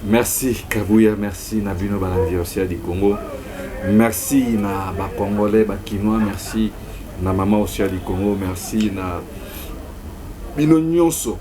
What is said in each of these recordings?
Merci Kabouya, merci Nabino Balandi aussi du Congo. Merci na ba Congolais, ba Kinois, merci na maman aussi du Congo, merci na Bino Nyonso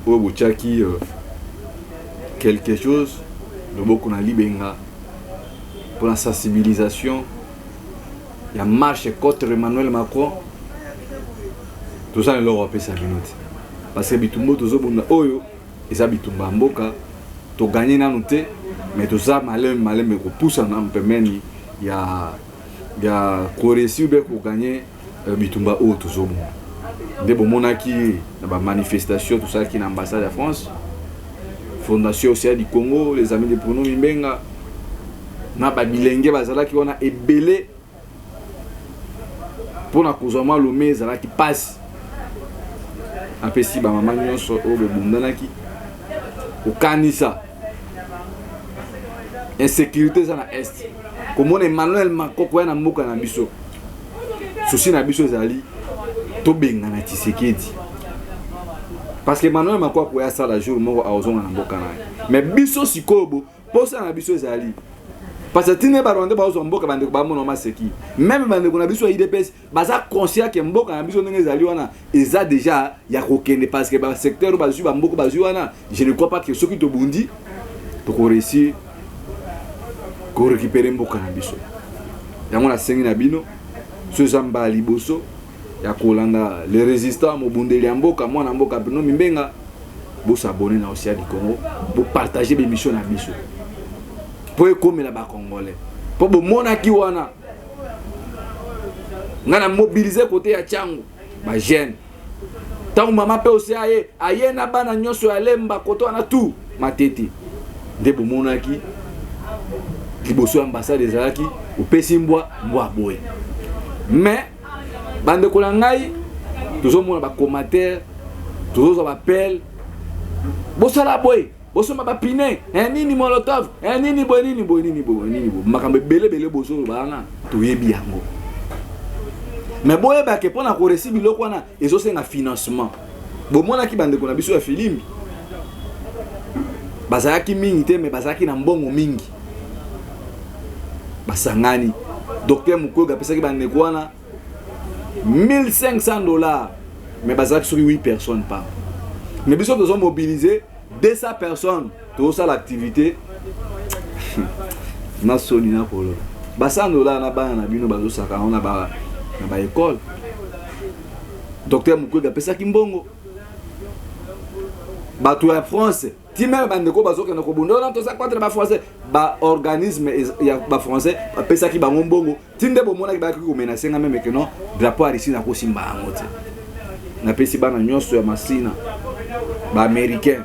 au Bouchaki quelque chose de beaucoup na Libenga pour la sensibilisation. Il y a marche contre Emmanuel Macron. Tout ça l'Europe ça minute. Parce que bitumbo tozo bunda oyo eza bitumba mboka to gagner na noté mais tout ça malem ko pousse en pemeni ya ko réussir ko gagner bitumba o tozo bunda. Ndebo monaki na ba manifestation tout ça qui na ambassade de France. Fondation aussi du Congo, les amis de Bruno Mimbenga na ba bilenge bazala ki wana ebele pour na kozoma le mes ala qui passe. Apesi ba mama nyonso o be bundanaki okanisa insécurité za na est comme Emmanuel Macron ko na mboka na biso souci na biso ezali to benga na Tshisekedi parce que Emmanuel Macron ko ya sala jour moko azonga na mboka na mais biso sikobo posa na biso ezali parce que tine baronde ba mboka bande ko ba mona maseki même bande ko na biso IDPS baza conscient que mboka na biso ndenge ezali wana eza déjà ya kokende parce que ba secteur ba ba mboka ba wana je ne crois pas que ceux qui to bundi to ko réussir ko récupérer mboka na biso yango na sengi na bino ce zamba liboso ya kolanda les résistants mo bundeli mboka mwana mboka bino mimbenga bo s'abonner na aussi du Congo bo partager des missions na biso pour comme la ba Congolais pour bo monaki wana ngana mobiliser côté ya Tchango ba jeune tant mama pe aussi aye na bana nyonso ya lemba koto na tout matete nde bo monaki liboso ambassade ezalaki opesi mbwa boye mais bande ko ngai tozomona ba commentaire tozo ba appel bosala boye bosoma ba pine nini molotov nini bo makambe bele boso bana toyebi yango mais boye ba ke pona ko recevoir biloko wana ezosenga financement bo mona ki bande ko na biso ya filimbi bazaki mingi te mais bazaki na mbongo mingi basangani docteur Mukwege pesa ki bande ko wana $1,500 mais bazaki sur 8 personnes par mais biso nous ont mobilisé 200 personnes pour ça l'activité na solina polo $100 na bana na bino bazo saka on na ba école docteur Mukwege pesa ki mbongo bato ya France ti même bande ko bazo kena ko bondo na to ça contre ba français ba organisme ya ba français pesa ki ba mbongo ti ndebo mona ki ba ki ko menacer nga même que non drapeau ici na ko simba ngote na pesi bana nyonso ya masina ba américain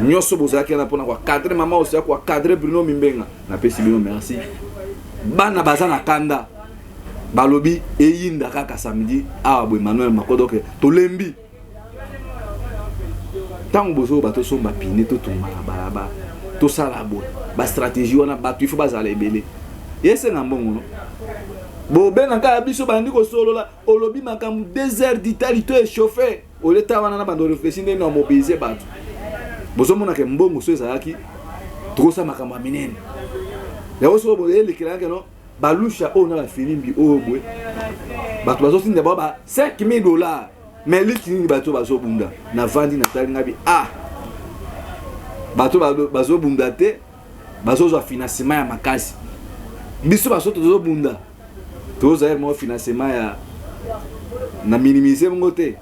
nyonso bozaki na pona kwa cadre mama aussi kwa cadre Bruno Mimbenga na pesi bino merci bana bazana kanda balobi eyinda kaka samedi awa bo Emmanuel Macron donc to lembi tant bozo bato somba pine to tumba balaba to sala bo ba stratégie wana bato il faut bazala ebele yese na mbongo no bo bena ka biso bandi ko solo la olobi makamu 2 heures d'Italie to échauffé au leta wana na bando réfléchir ndeni na mobiliser bato bozo mona ke mbongo so ezalaki to sa makamu minene ya oso bo ele kilanga no balusha o na la filimbi o bwe bato bazo tinda ba $5,000 mais litini bato bazo bunda na vandi na tali ngabi bato bazo bunda te bazo zo financement ya makasi biso baso tozo bunda tozo mo financement ya na minimiser ngote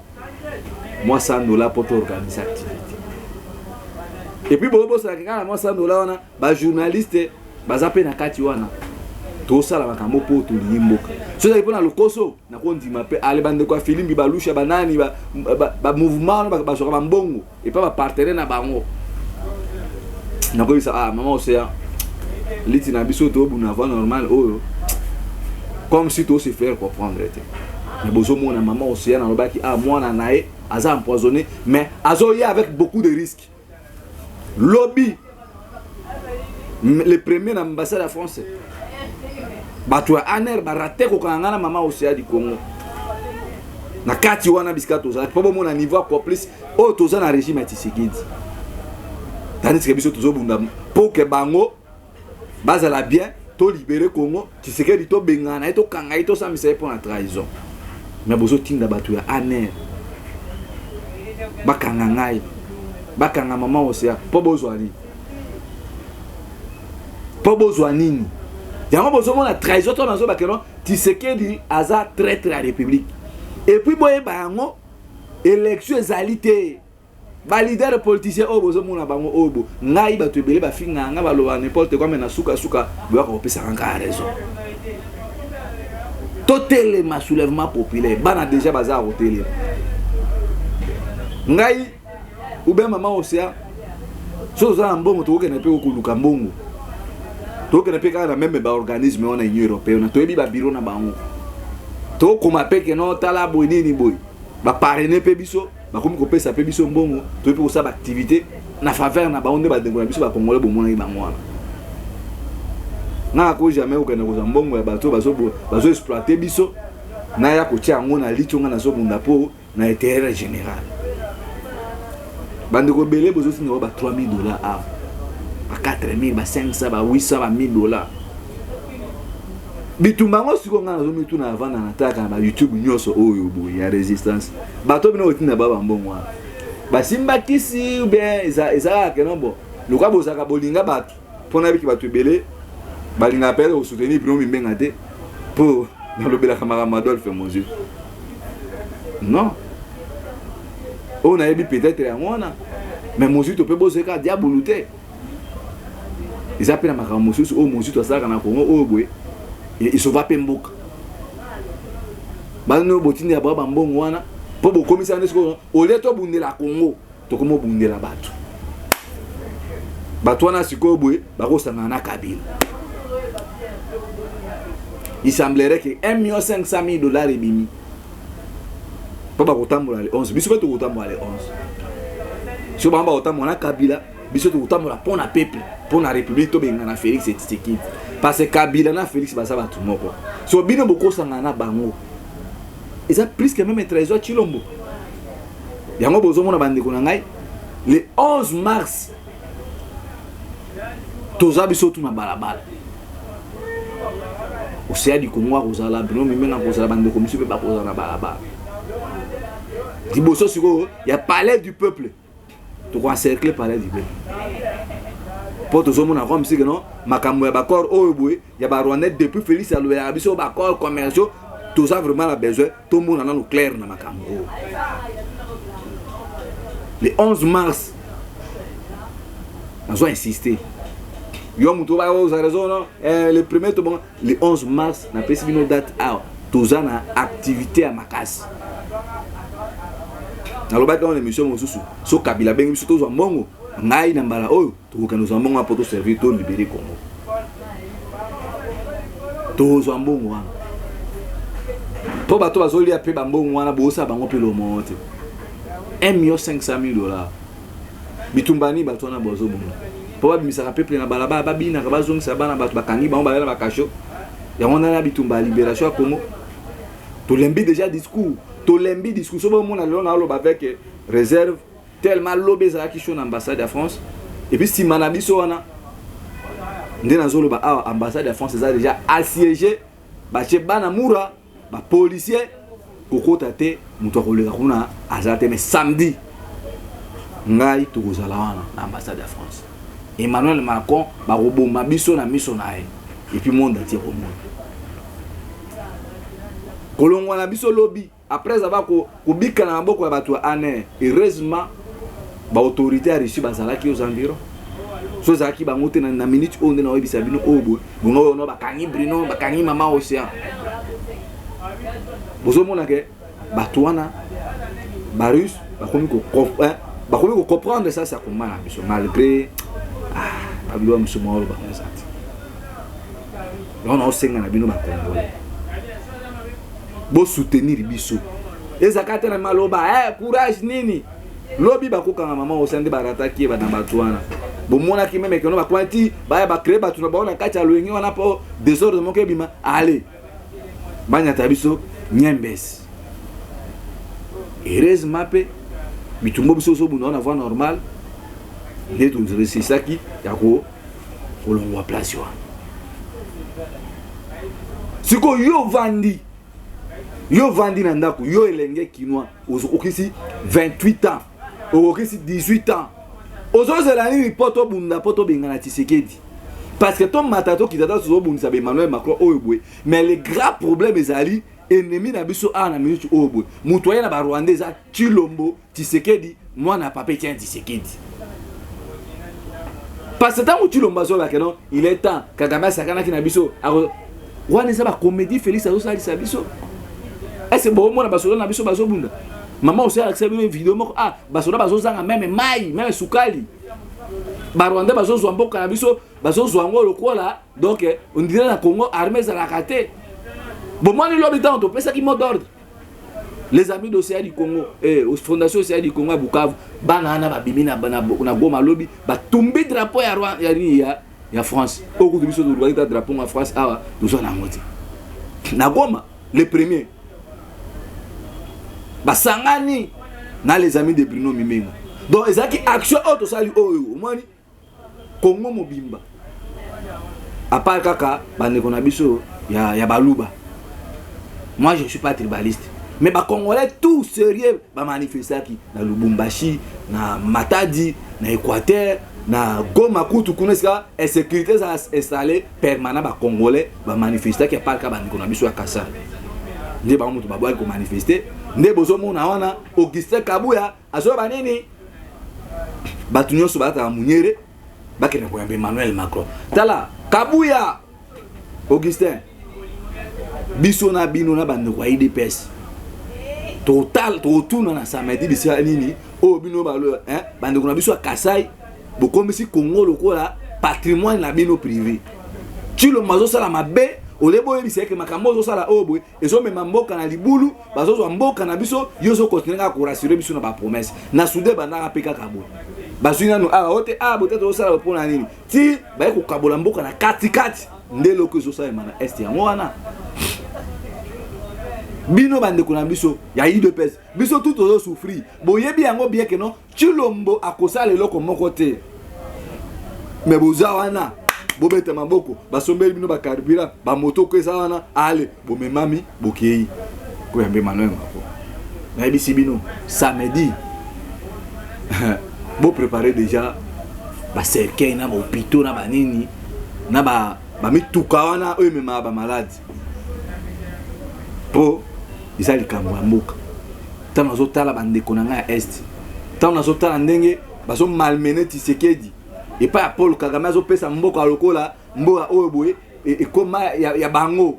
moi $100 pour organiser activité et puis bobo ça kana moi $100 wana ba journaliste bazape na kati wana to sala makambo po to limboka so ça ipona lokoso na ko ndima pe ale bande kwa filimbi balusha banani ba mouvement ba soka mbongo et pas ba partenaire na bango na ko isa mama osea liti na biso to bu na va normal oyo comme si to se faire comprendre te mais bozo mona mama osea na lobaki mwana nae aza empoisonné mais azo y avec beaucoup de risques lobby le premier na ambassade de France bato aner barate ko kangana mama osea du Congo na kati wana biskato za po mona niveau complice o toza na régime ya Tshisekedi tandis que biso tozobunda pour que bango bazala bien to libérer Congo Tshisekedi to bengana to kanga to samisa pour la trahison mais bozo tinda batu ya aner bakanga ngai bakanga mama Osea po bozwani yango bozo mona trahison to nazo bakeno Tshisekedi aza traître à la République et puis boye bango élection ezalité ba leader politicien o bozo mona bango obo ngai batu ebele ba finga nga baloba n'importe quoi mais na suka boya ko pesa nga raison totel ma soulèvement populaire bana déjà bazar hotel ngai ou bien maman Osea so za mbongo to ke na pe ko luka mbongo to ke na pe ka na même ba organisme on a Union européenne to ebi ba bureau na bango to ko ma pe ke no tala boy nini boy ba parrainer pe biso ba komi ko pesa pe biso mbongo to pe ko sa ba activité na faveur na ba onde ba dengo na biso ba congolais bo mona ba mwana na ko jamais o kana ko za mbongo ya bato bazo exploiter biso na ya ko tia ngo na lichonga na so bunda po na intérêt général bande ko belé bozo singa ba $3,000 à ba 4,000 ba 500 ba 800 ba $1,000 bitumba ngo siko nga na zo mitu na vana na taka na YouTube nyoso oyo boy ya résistance bato bino otinda baba mbongo ba simba kisi ou bien eza ke non bon luka bozaka bolinga bato pona biki bato belé balinga pele au soutenir bino mimbenga te pour dans le bela kamara Adolphe Mozu non on a eu peut-être un mois mais Mozu to peut bosser ka diaboluté ils appellent ma Mozu au Mozu to ça kana Congo o boy il se va pemboka bano botini ya baba mbongo wana po bo komisa nesko o leto bundela Congo to komo bundela bato wana siko boy bako sanga na Kabila. Il semblerait que $1,500,000 et bimi pas ba kotambola les 11 biso to kotambola les 11 so ba kotambola na Kabila biso to kotambola pour na peuple pour na république to benga na Félix Tshisekedi parce que Kabila na Félix basa ba tout moko so bino boko sanga na bango et ça plus que même trésor Chilombo yango bozo mona bandeko na ngai le 11 mars toza biso tout na balabala Osea du Congo kozala bino mimena kozala bandeko misu pe ba kozala na balabala Diboso siko ya palais du peuple to ko encercler palais du peuple pour tozo mona comme si que non makambo ya bakor oyo boye ya ba Rwanda depuis Félix aloya biso bakor commerciaux toza vraiment la besoin tout le monde na no clair na makambo le 11 mars on doit insister yo muto ba oza raison non le premier to bon le 11 mars na pesi bino date a toza na activité à makasi naloba ka on émission mosusu so Kabila bengi biso tozo mbongo ngai na mbala oyo to ko nous mbongo pour to servir to libérer Congo tozo mbongo wana po bato bazoli a pe ba mbongo wana bosa bango pe lo monte $1,500,000 bitumbani bato na bozo bongo po ba misaka peuple na balaba babina ka bazongisa bana bato bakangi bango ba ba kasho ya on a bitumba libération à Congo to lembi déjà discours to lembi discours so bon na lona lo avec réserve tellement lobé za ki shon ambassade de France et puis si manabiso wana ndena zolo ba ambassade de France ça déjà assiégé ba che bana mura ba policier kokota te muto koleka kuna azate mais samedi ngai to kozala wana na ambassade de France Emmanuel Macron ba roboma biso na miso na ye et puis monde entier au monde kolongwa na biso lobby après avoir ko bika na maboko ya bato ane heureusement ba autorité a reçu bazalaki aux environs so zaki ba ngote na minute onde na obisa bino obo bongo no bakangi Bruno bakangi mama Osea bozo mona ke bato wana ba russe ba komi ko comprendre ça ça comment na biso malgré ba bilo msumo ba konzati on a osenga na bino ba Congolais bo soutenir biso ezaka na maloba courage nini lobi bakokanga mama osande barataki ba na batwana bo mona ki meme kono bakwati ba créer batu na baona kati ya loingi wana po désordre moke bima allez banya tabiso nyembes heureusement pe bitumbo biso so buna na voie normale nde toresisaki ya kolongwa place wana. Siko yo vandi na ndako yo elenge kinois okisi 28 ans okisi 18 ans ozozela nini poto bunda poto bengana Tshisekedi parce que ton matato kitata tozobundisa ba Emmanuel Macron oyo boye mais le grand problème ezali ennemi na biso na minute oyo boye mutu aye na ba Rwandais a Chilombo Tshisekedi mwana papa tient Tshisekedi parce que tant Chilombo azoba que non il est temps Kagame sakana ki na biso wana eza ba comédie Félix azosalisa biso. Est-ce que bon moi na basoda na biso bazobunda maman aussi accepte une vidéo moko basoda bazozanga même mai même sukali ba Rwanda bazozwa mboka na biso bazozwa ngo lokola donc on dirait na Congo armée za la raté bon moi ni l'habitant to pesa ki mot d'ordre les amis d'Océan du Congo fondation Océan du Congo à Bukavu banana babimi na Goma lobby ba tumbi drapeau ya Rwanda ya France au coup de biso de Rwanda drapeau en France nous on a monté na Goma le premier basangani na les amis de Bruno Mimengo donc ezaki action auto sali oyo omani Congo mobimba à part kaka bandeko na biso ya baluba. Moi je suis pas tribaliste mais ba congolais tout sérieux ba manifestaki na Lubumbashi na Matadi na Équateur na Goma kutu kuneska et sécurité ça installé permanent ba congolais ba manifestaki à part kaka bandeko na biso ya Kasa nde ba mutu ba boy ko manifester nde bozo mona wana Augustin Kabuya azo ba nini batu nyonso bata munyere bakene ko yambe Emmanuel Macron tala Kabuya Augustin biso na bino na bande kwa IDPS total totuna na samedi bisa nini o bino balo bande ko na biso Kasai bokomisi Congo lokola patrimoine na bino privé Chilo mazo sala mabe olebo yebisa ke makambo zo sala obwe ezo mema mboka na libulu bazo zo mboka na biso yozo continuer ko rassurer biso na ba promesse na soude bana peka kabo bazwina no ote bote to sala pona nini ti ba ko kabola mboka na kati nde loko zo sala mana est ya mwana bino bande kuna biso ya IDPS biso tout ozo souffrir boyebi yango bien que non Chilombo akosala loko moko te mais bozawana bobete maboko basombeli bino ba carburant ba moto ko ezawana ale bomemami bokei ko yambe Emmanuel Macron na bisi bino samedi bo préparer déjà ba cercueil na ba hôpital na ba nini na ba mituka wana eux même ba malade po isa likambo ya mboka tant nazotala bandeko na nga est tant nazotala ndenge bazo malmener Tshisekedi et pas Paul Kagame azopesa mboka lokola mboka oyo boye et koma ya bango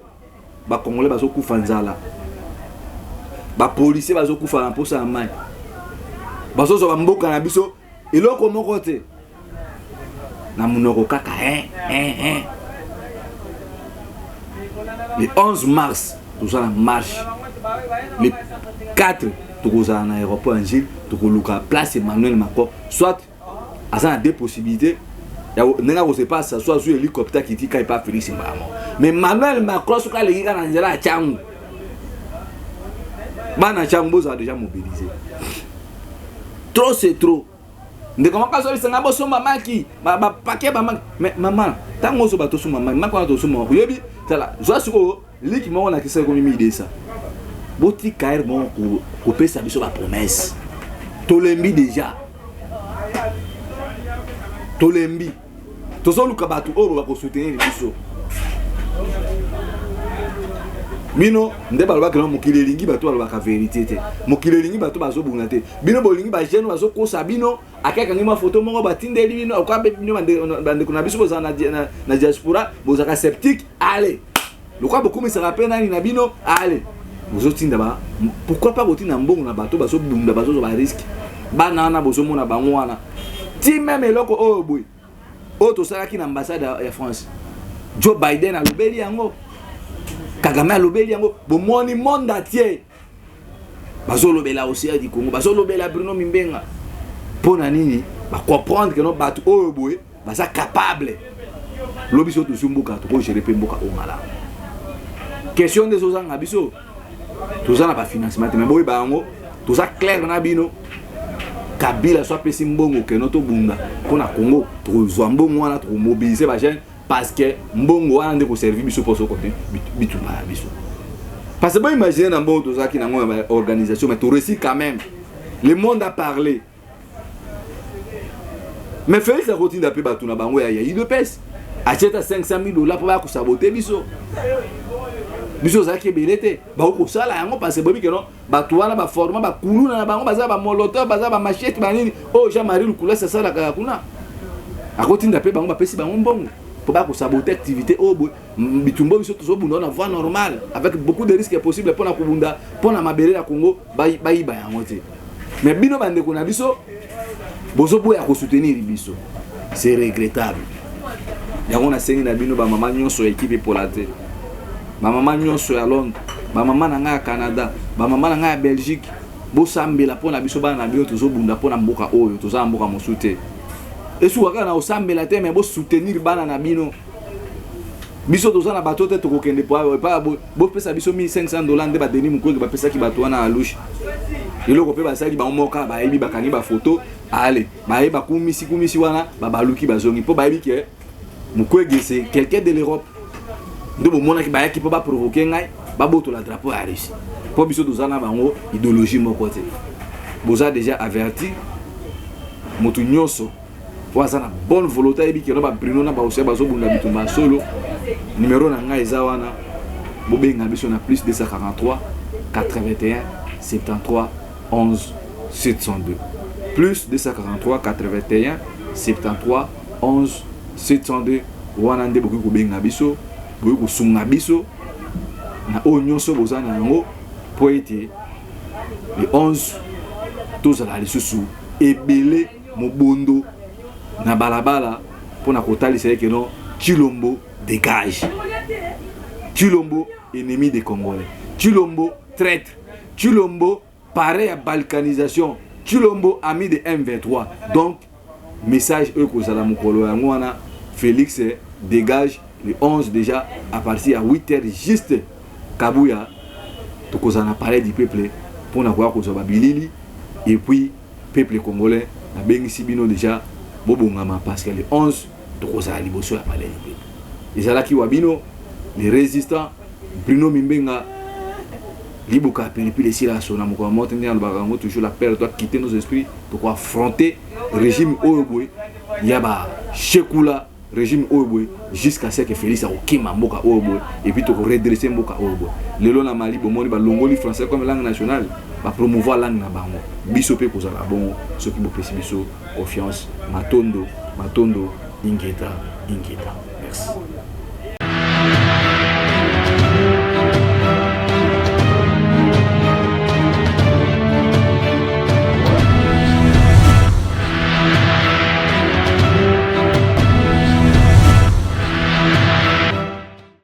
ba congolais bazo kufa nzala ba policier bazo kufa na posa ya mai bazo zo mboka na biso eloko moko te na munoko kaka le 11 mars tout ça la marche le 4 tokozala na aéroport Angile tokoluka place Emmanuel Macron soit à deux possibilités nenga ko se passe soit sur hélicoptère qui dit qu'il pas Félix Mbamo mais Emmanuel Macron soka le gars na nzela changu bana changu ça déjà mobilisé trop c'est trop de comment pas ça nga boso mama ki ba paquet ba mais maman tango so bato so mama makona to so mo yebi tala zo siko liki mo na kisa ko mi idée ça boti kair bon ko pesa biso ba promesse to lembi déjà tolembi tozoluka batu oyo bako soutenir biso bino nde balobaka na mokili elingi bato balobaka vérité te mokili elingi bato bazobunga te bino bolingi ba jeune bazokosa bino akeka ngima photo moko batindeli bino okabe bino bande kuna biso boza na diaspora bozaka sceptique allez lokwa bokomisa rappel nani na bino allez bozotinda ba pourquoi pas botinda mbongo na bato bazobunda bazozo ba risque bana na bozomona bango wana ti même eloko oyo boy oto salaki na ambassade ya France Joe Biden alobeli yango Kagame alobeli yango bomoni monde entier bazolobela Océan du Congo bazolobela Bruno Mimbenga pona nini ba comprendre que no bato oyo boy baza capable lobi so to sumbuka to ko gérer pe mboka ongala question des ozanga biso tozana ba financement mais boy bango toza clair na bino Kabila soit pesi mbongo que notre bunda pour na Congo tozwa mbongo wana to mobiliser ba jeune parce que mbongo wana ndeko servir biso pour ce côté bitumba biso. Parce que bon imaginer na mbongo tozaki na ngoma organisation mais tu réussis quand même. Le monde a parlé. Mais Félix a continué d'appeler Batou na bango ya UDPS. Acheta $500,000 pour ba ko saboter biso. Biso zaki belete ba ko sala yango parce que bobi que non Batou wana ba forma ba kuluna na bango baza ba molotov baza ba machette banini oh Jean-Marie Lukula ça sala ka kuna. A continué d'appeler bango ba pesi bango mbongo pour ba ko saboter activité oh bitumbo biso tozo bunda na voie normale avec beaucoup de risques possibles pour na kubunda pour na mabele na Congo ba yango te. Mais bino bande ko na biso bozo boya ko soutenir biso. C'est regrettable. Yango na sengi na bino ba mama nyonso équipe pour la te. Ba mama nyonso à Londres, ba mama na nga Canada, ba mama na nga Belgique. Bo sambela pour na biso ba na biso tozo bunda pour na mboka oyo toza mboka mosute. Esu waka na osambela te mais bo soutenir bana na bino. Biso toza na bato te to kende pa bo pesa biso $1,500 nde ba Denis Mukwege ba pesa ki bato wana alushi. Eloko pe basali ba moka ba yebi bakani ba photo allez ba yeba kumisi wana ba baluki bazongi po ba yebi ke Mukwege c'est quelqu'un de l'Europe. De bon mona ki ba yaki po ba provoquer ngai ba boto la drapeau à Russie. Po biso dozana bango idéologie moko te. Boza déjà averti moto nyonso waza na bonne volonté yebi ke no ba Bruno na ba osia bazo bunda bitumba solo. Numéro na ngai eza wana bobenga biso na plus 243 81 73 11 702 plus 243 81 73 11 702 wana nde bokoki kobenga biso bokoki kosunga biso na oyo nyonso boza na yango po ete le 11 tozala lisusu ebele mobondo na balabala mpona kotalisa eke no Tshilombo dégage. Tshilombo ennemi des Congolais. Tshilombo traître. Tshilombo pareil à balkanisation. Tshilombo ami de M23. Donc message eux que ça mukolo yangwana Félix dégage le 11 déjà à partir à 8h juste Kabuya to kozana parler du peuple pour na kwa kozoba bilili et puis peuple congolais na bengisi bino déjà bobongama parce que le 11 to kozala liboso ya parler du peuple. Ezalaki wabino les résistants Bruno Mimbenga Liboka Pelipile Sila Sona Moko Motenir Bagango toujours la peur doit quitter nos esprits pour affronter le régime Oyoboy Yaba Shekula régime Oyoboy jusqu'à ce que Félix a okima Mboka Oyoboy et puis to redresser Mboka Oyoboy lelo na Mali bomoni ba longoli français comme langue nationale ba promouvoir langue na bango biso pe kozala bon ceux qui bo pesi biso confiance matondo ingeta merci.